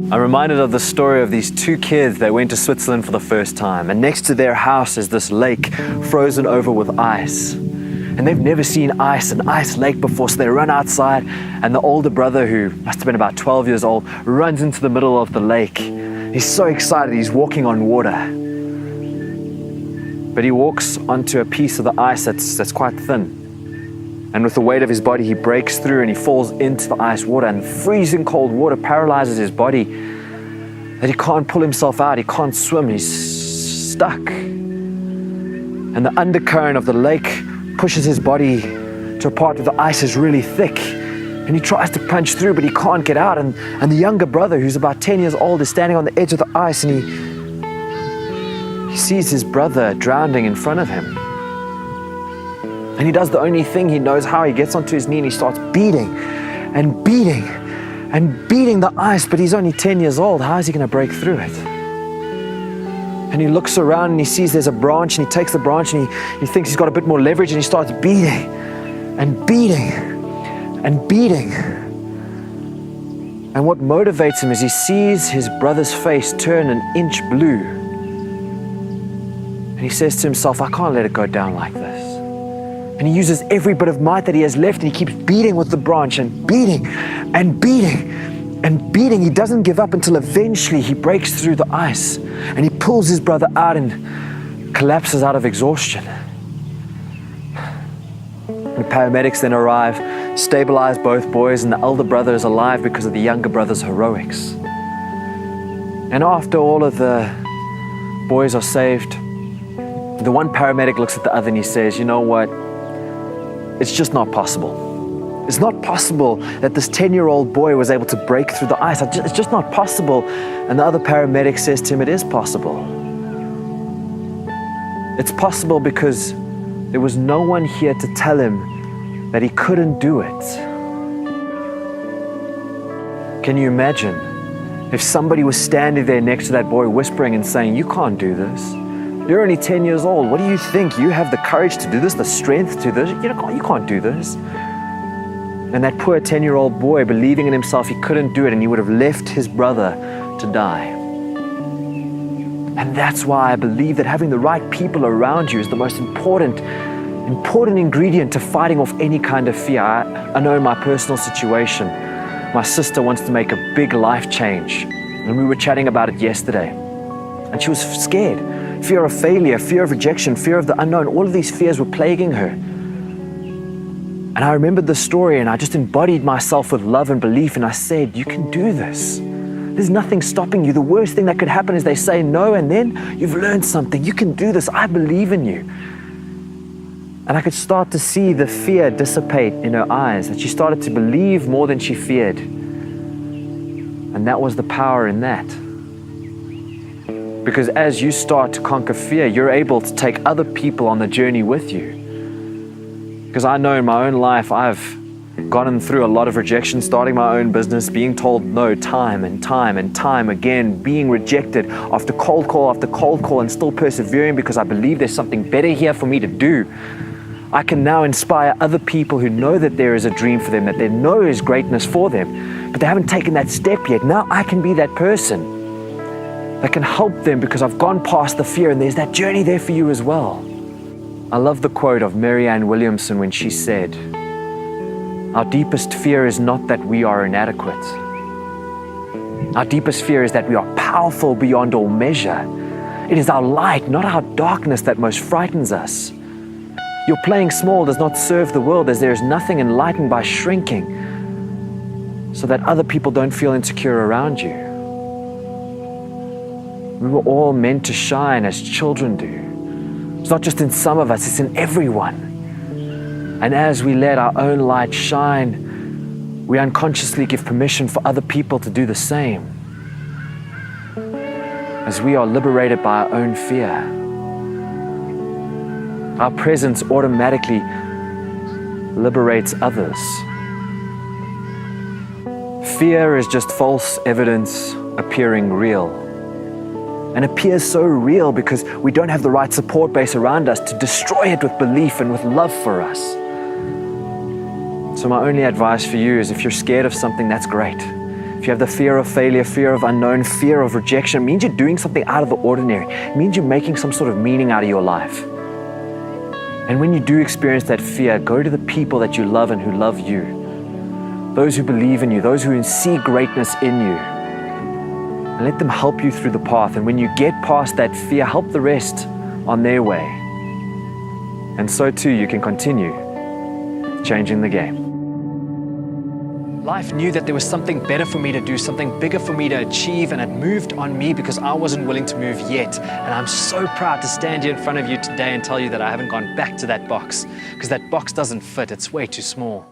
I'm reminded of the story of these two kids that went to Switzerland for the first time, and next to their house is this lake frozen over with ice. And they've never seen an ice lake before, so they run outside, and the older brother, who must have been about 12 years old, runs into the middle of the lake. He's so excited, he's walking on water. But he walks onto a piece of the ice that's quite thin. And with the weight of his body, he breaks through and he falls into the ice water, and freezing cold water paralyzes his body that he can't pull himself out, he can't swim, he's stuck. And the undercurrent of the lake pushes his body to a part where the ice is really thick, and he tries to punch through, but he can't get out. And the younger brother, who's about 10 years old, is standing on the edge of the ice, and he sees his brother drowning in front of him. And he does the only thing he knows how. He gets onto his knee and he starts beating and beating and beating the ice, but he's only 10 years old. How is he going to break through it? And he looks around and he sees there's a branch, and he takes the branch and he thinks he's got a bit more leverage, and he starts beating and beating and beating. And what motivates him is he sees his brother's face turn an inch blue. And he says to himself, I can't let it go down like this. And he uses every bit of might that he has left, and he keeps beating with the branch and beating and beating and beating. He doesn't give up until eventually he breaks through the ice, and he pulls his brother out and collapses out of exhaustion. The paramedics then arrive, stabilize both boys, and the elder brother is alive because of the younger brother's heroics. And after all of the boys are saved, the one paramedic looks at the other and he says, you know what? It's just not possible. It's not possible that this 10-year-old boy was able to break through the ice. It's just not possible. And the other paramedic says to him, it is possible. It's possible because there was no one here to tell him that he couldn't do it. Can you imagine if somebody was standing there next to that boy whispering and saying, you can't do this. You're only 10 years old. What do you think? You have the courage to do this, the strength to do this? You can't do this. And that poor 10-year-old boy, believing in himself, he couldn't do it, and he would have left his brother to die. And that's why I believe that having the right people around you is the most important ingredient to fighting off any kind of fear. I know in my personal situation, my sister wants to make a big life change, and we were chatting about it yesterday. And she was scared. Fear of failure, fear of rejection, fear of the unknown. All of these fears were plaguing her. And I remembered the story, and I just embodied myself with love and belief, and I said, you can do this. There's nothing stopping you. The worst thing that could happen is they say no, and then you've learned something. You can do this. I believe in you. And I could start to see the fear dissipate in her eyes, that she started to believe more than she feared. And that was the power in that. Because as you start to conquer fear, you're able to take other people on the journey with you. Because I know in my own life, I've gone through a lot of rejection, starting my own business, being told no time and time and time again, being rejected after cold call after cold call, and still persevering because I believe there's something better here for me to do. I can now inspire other people who know that there is a dream for them, that they know is greatness for them, but they haven't taken that step yet. Now I can be that person that can help them because I've gone past the fear, and there's that journey there for you as well. I love the quote of Marianne Williamson when she said, our deepest fear is not that we are inadequate. Our deepest fear is that we are powerful beyond all measure. It is our light, not our darkness, that most frightens us. Your playing small does not serve the world, as there is nothing enlightened by shrinking, so that other people don't feel insecure around you. We were all meant to shine as children do. It's not just in some of us, it's in everyone. And as we let our own light shine, we unconsciously give permission for other people to do the same. As we are liberated by our own fear, our presence automatically liberates others. Fear is just false evidence appearing real. And appears so real because we don't have the right support base around us to destroy it with belief and with love for us. So my only advice for you is, if you're scared of something, that's great. If If you have the fear of failure, fear of unknown, fear of rejection, it means you're doing something out of the ordinary. It means you're making some sort of meaning out of your life. And when you do experience that fear, go to the people that you love and who love you, those who believe in you, those who see greatness in you, and let them help you through the path. And when you get past that fear, help the rest on their way. And so too, you can continue changing the game. Life knew that there was something better for me to do, something bigger for me to achieve, and it moved on me because I wasn't willing to move yet. And I'm so proud to stand here in front of you today and tell you that I haven't gone back to that box, because that box doesn't fit. It's way too small.